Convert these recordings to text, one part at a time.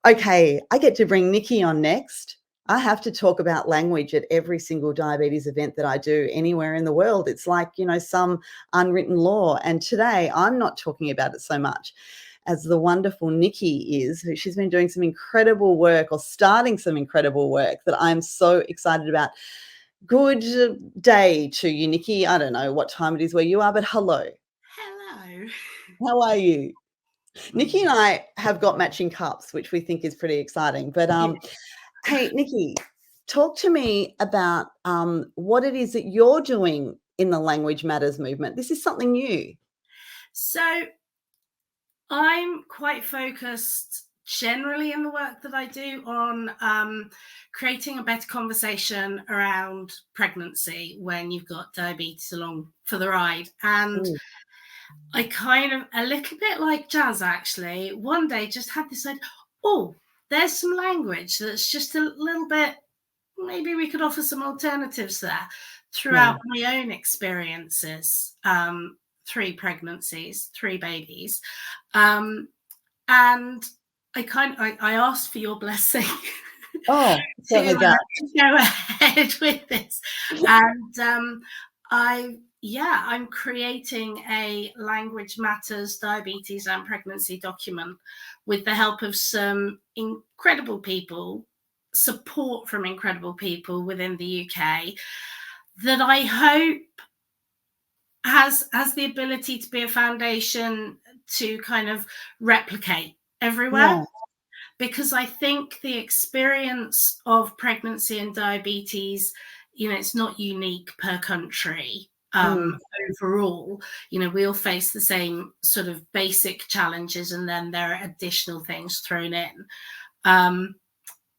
Okay, I get to bring Nikki on next. I have to talk about language at every single diabetes event that I do anywhere in the world. It's like, some unwritten law. And today I'm not talking about it so much as the wonderful Nikki is. She's been doing some incredible work, or starting some incredible work, that I'm so excited about. Good day to you, Nikki. I don't know what time it is where you are, but hello. Hello. How are you? Nikki and I have got matching cups, which we think is pretty exciting. But Yeah. hey, Nikki, talk to me about what it is that you're doing in the Language Matters movement. This is something new. So I'm quite focused generally in the work that I do on creating a better conversation around pregnancy when you've got diabetes along for the ride. And Mm. I kind of, a little bit like Jazz actually, one day just had this idea, oh, there's some language that's just a little bit, maybe we could offer some alternatives there throughout my own experiences. 3 pregnancies, 3 babies. And I asked for your blessing Oh, certainly that. to go ahead with this. And I'm creating a Language Matters diabetes and pregnancy document with the help of some incredible people, support from incredible people within the UK, that I hope has the ability to be a foundation to kind of replicate everywhere. Yeah. Because I think the experience of pregnancy and diabetes, it's not unique per country. Overall, we all face the same sort of basic challenges, and then there are additional things thrown in.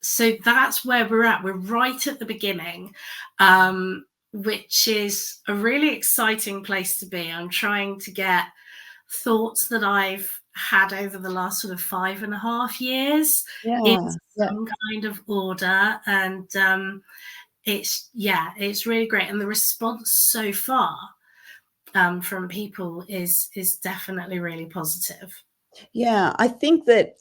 So that's where we're at. We're right at the beginning, which is a really exciting place to be. I'm trying to get thoughts that I've had over the last sort of 5.5 years into some kind of order. And it's really great. And the response so far from people is definitely really positive. Yeah, I think the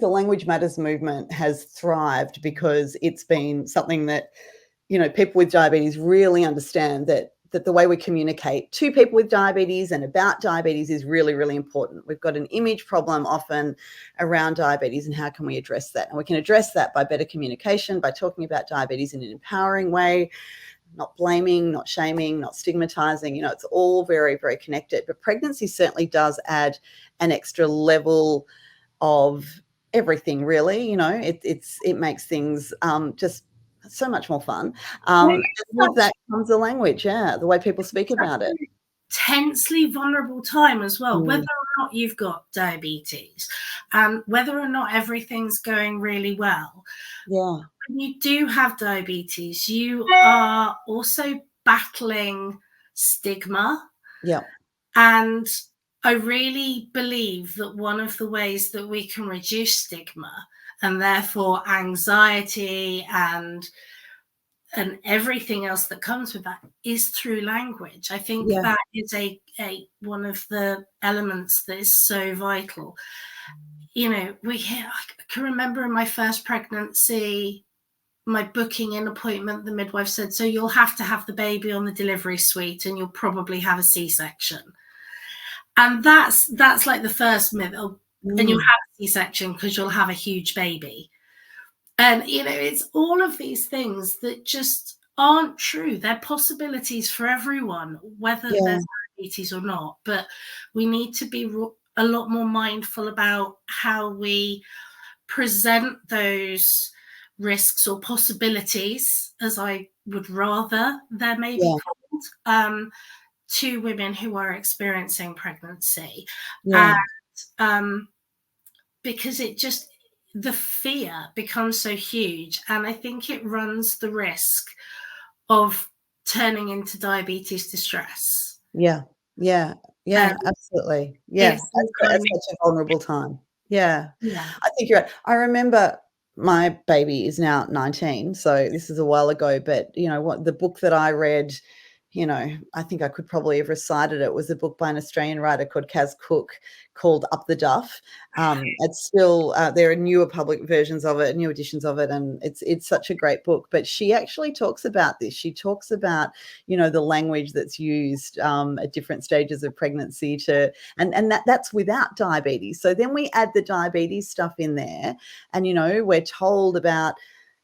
Language Matters movement has thrived because it's been something that, people with diabetes really understand that the way we communicate to people with diabetes and about diabetes is really, really important. We've got an image problem often around diabetes, and how can we address that? And we can address that by better communication, by talking about diabetes in an empowering way, not blaming, not shaming, not stigmatizing. It's all very, very connected. But pregnancy certainly does add an extra level of everything, really. It makes things just so much more fun. And with that comes the language, the way people speak about it. Tensely vulnerable time as well, whether or not you've got diabetes, and whether or not everything's going really well. Yeah. When you do have diabetes, you are also battling stigma. Yeah. And I really believe that one of the ways that we can reduce stigma, and therefore anxiety and everything else that comes with that, is through language. I think that is a one of the elements that is so vital. I can remember in my first pregnancy, my booking in appointment, the midwife said, so you'll have to have the baby on the delivery suite and you'll probably have a C-section. And that's like the first myth. And you'll have a C-section because you'll have a huge baby. And, it's all of these things that just aren't true. They're possibilities for everyone, whether there's diabetes or not. But we need to be a lot more mindful about how we present those risks or possibilities, as I would rather they're maybe called, to women who are experiencing pregnancy. And because the fear becomes so huge, and I think it runs the risk of turning into diabetes distress. Absolutely. Yes, that's such a vulnerable time. I think you're right. I remember, my baby is now 19, so this is a while ago, but the book that I read you know, I think I could probably have recited it. It was a book by an Australian writer called Kaz Cook called Up the Duff. It's still there are newer public versions of it, new editions of it, and it's such a great book. But she actually talks about this. She talks about, you know, the language that's used at different stages of pregnancy and that's without diabetes. So then we add the diabetes stuff in there, and you know, we're told about,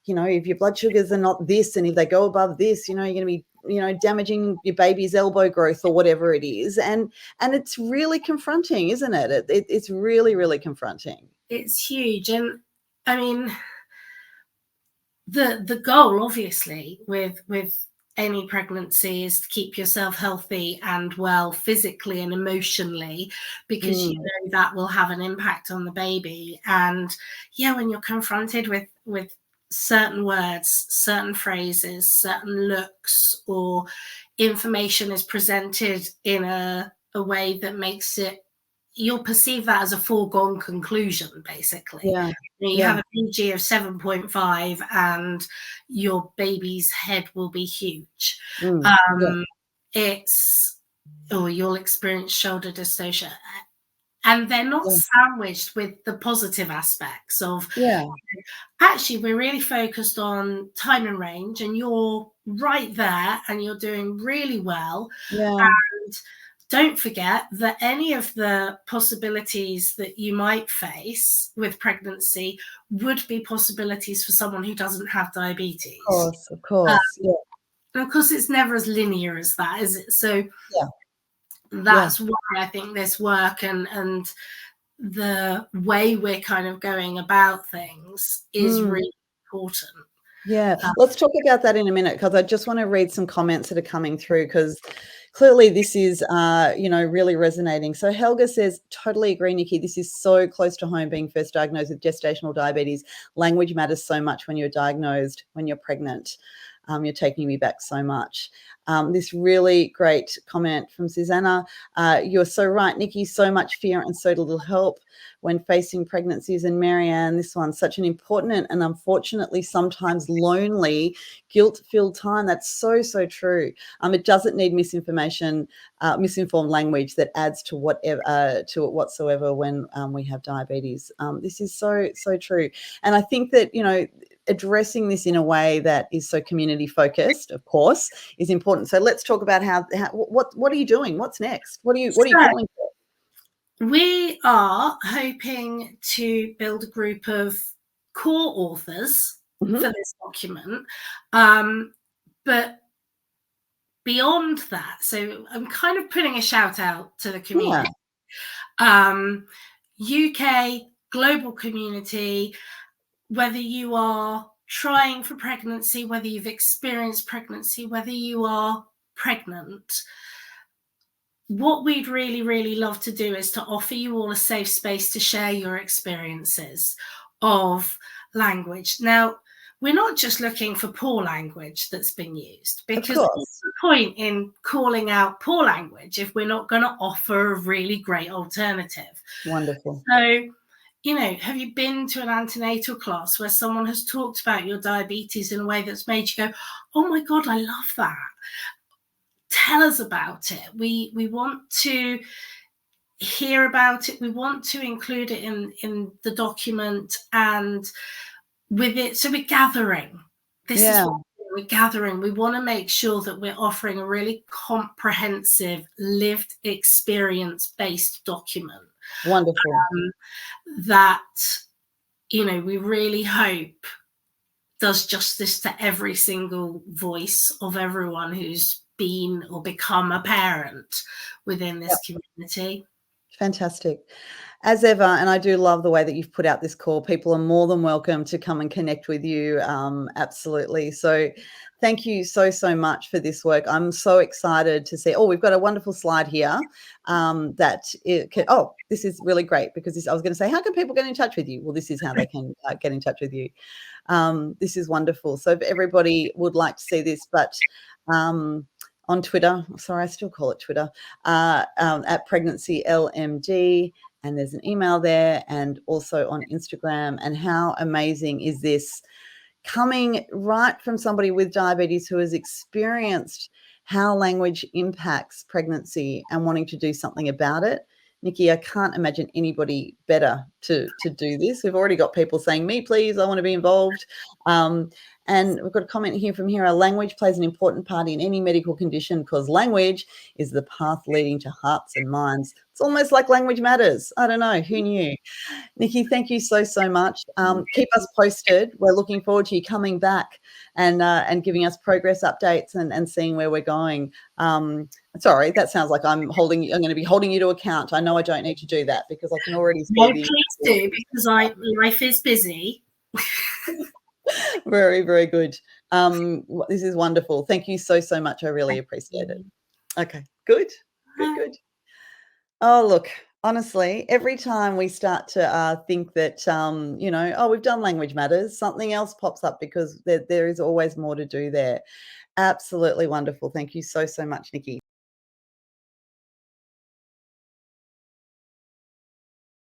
you know, if your blood sugars are not this, and if they go above this, you know, you're going to be, you know, damaging your baby's elbow growth or whatever it is. And it's really confronting, isn't it? It's really, really confronting. It's huge. And I mean, the goal obviously with any pregnancy is to keep yourself healthy and well physically and emotionally, because you know that will have an impact on the baby. And yeah, when you're confronted with certain words, certain phrases, certain looks, or information is presented in a way that makes it, you'll perceive that as a foregone conclusion, basically. Yeah. You have a PG of 7.5 and your baby's head will be huge. It's, or you'll experience shoulder dystocia. And they're not sandwiched with the positive aspects of, actually, we're really focused on time and range, and you're right there and you're doing really well. And don't forget that any of the possibilities that you might face with pregnancy would be possibilities for someone who doesn't have diabetes. Of course. And of course, it's never as linear as that, is it? So that's why I think this work and the way we're kind of going about things is really important. Yeah, let's talk about that in a minute, because I just want to read some comments that are coming through, because clearly this is, you know, really resonating. So Helga says, totally agree, Niki. This is so close to home, being first diagnosed with gestational diabetes. Language matters so much when you're diagnosed, when you're pregnant. You're taking me back so much. This really great comment from Susanna. You're so right, Niki. So much fear and so little help when facing pregnancies. And Marianne, this one's such an important and unfortunately sometimes lonely, guilt-filled time. That's so, so true. It doesn't need misinformed language that adds to whatever to it whatsoever when we have diabetes. This is so, so true. And I think that, you know, addressing this in a way that is so community focused, of course, is important. So let's talk about what are you doing? What's next? What are you calling for? We are hoping to build a group of core authors for this document, but beyond that, so I'm kind of putting a shout out to the community, UK, global community. Whether you are trying for pregnancy, whether you've experienced pregnancy, whether you are pregnant, what we'd really, really love to do is to offer you all a safe space to share your experiences of language. Now, we're not just looking for poor language that's been used, because what's the point in calling out poor language if we're not going to offer a really great alternative? Wonderful. So, you know, have you been to an antenatal class where someone has talked about your diabetes in a way that's made you go, oh my God, I love that. Tell us about it. We want to hear about it. We want to include it in the document and with it. So we're gathering. This is what we're gathering. We want to make sure that we're offering a really comprehensive, lived experience-based document. Wonderful. That, you know, we really hope does justice to every single voice of everyone who's been or become a parent within this community. Fantastic. As ever, and I do love the way that you've put out this call. People are more than welcome to come and connect with you. Absolutely. So thank you so, so much for this work. I'm so excited to see. Oh, we've got a wonderful slide here this is really great, because I was going to say, how can people get in touch with you? Well, this is how they can get in touch with you. This is wonderful. So if everybody would like to see this, but on Twitter, sorry, I still call it Twitter, at Pregnancy LMD, and there's an email there, and also on Instagram. And how amazing is this, coming right from somebody with diabetes who has experienced how language impacts pregnancy and wanting to do something about it. Niki, I can't imagine anybody better to do this. We've already got people saying, me, please, I want to be involved. And we've got a comment here from Hera. Language plays an important part in any medical condition because language is the path leading to hearts and minds. It's almost like language matters. I don't know. Who knew? Niki, thank you so much. Keep us posted. We're looking forward to you coming back and giving us progress updates and seeing where we're going. Sorry, that sounds like I'm going to be holding you to account. I know I don't need to do that because I can already see no, please do, because life is busy. Very, very good. This is wonderful. Thank you so much. I really appreciate it. Okay, good. Oh, look, honestly, every time we start to think that, oh, we've done language matters, something else pops up because there is always more to do there. Absolutely wonderful. Thank you so much, Niki.